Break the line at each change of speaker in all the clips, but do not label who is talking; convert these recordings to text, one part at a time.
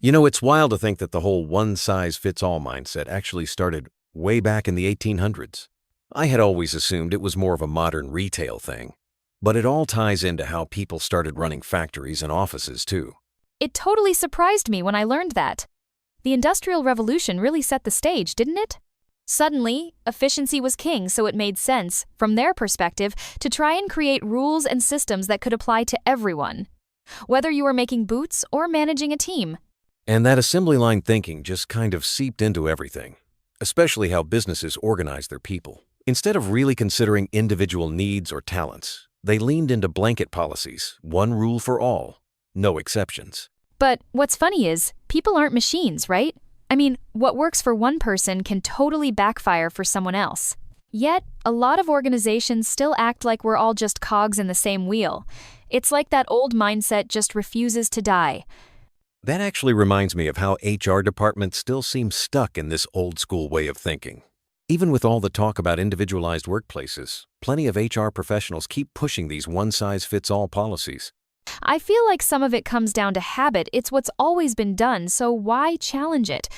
It's wild to think that the whole one-size-fits-all mindset actually started way back in the 1800s. I had always assumed it was more of a modern retail thing, but it all ties into how people started running factories and offices too.
It totally surprised me when I learned that. The Industrial Revolution really set the stage, didn't it? Suddenly, efficiency was king, so it made sense, from their perspective, to try and create rules and systems that could apply to everyone, whether you were making boots or managing a team.
And that assembly line thinking just kind of seeped into everything, especially how businesses organize their people. Instead of really considering individual needs or talents, they leaned into blanket policies, one rule for all, no exceptions.
But what's funny is, people aren't machines, right? I mean, what works for one person can totally backfire for someone else. Yet, a lot of organizations still act like we're all just cogs in the same wheel. It's like that old mindset just refuses to die.
That actually reminds me of how HR departments still seem stuck in this old-school way of thinking. Even with all the talk about individualized workplaces, plenty of HR professionals keep pushing these one-size-fits-all policies.
I feel like some of it comes down to habit. It's what's always been done, so why challenge it?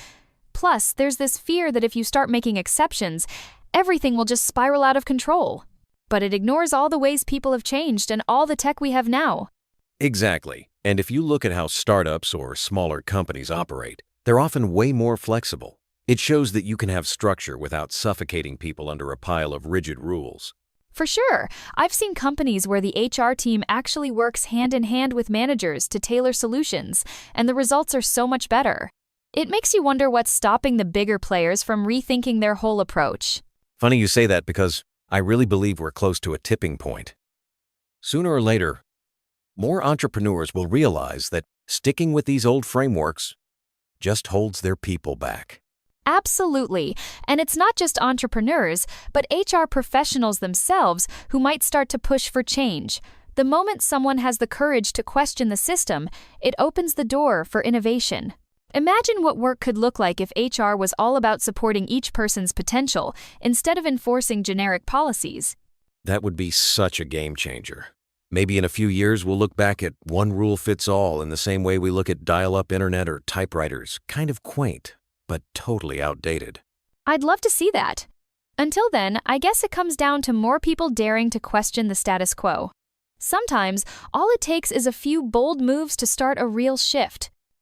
Plus, there's this fear that if you start making exceptions, everything will just spiral out of control. But it ignores all the ways people have changed and all the tech we have now.
Exactly. And if you look at how startups or smaller companies operate, they're often way more flexible. It shows that you can have structure without suffocating people under a pile of rigid rules.
For sure, I've seen companies where the HR team actually works hand in hand with managers to tailor solutions, and the results are so much better. It makes you wonder what's stopping the bigger players from rethinking their whole approach.
Funny you say that because I really believe we're close to a tipping point. Sooner or later, more entrepreneurs will realize that sticking with these old frameworks just holds their people back.
Absolutely. And it's not just entrepreneurs, but HR professionals themselves who might start to push for change. The moment someone has the courage to question the system, it opens the door for innovation. Imagine what work could look like if HR was all about supporting each person's potential instead of enforcing generic policies.
That would be such a game changer. Maybe in a few years we'll look back at one rule fits all in the same way we look at dial-up internet or typewriters, kind of quaint, but totally outdated.
I'd love to see that. Until then, I guess it comes down to more people daring to question the status quo. Sometimes, all it takes is a few bold moves to start a real shift.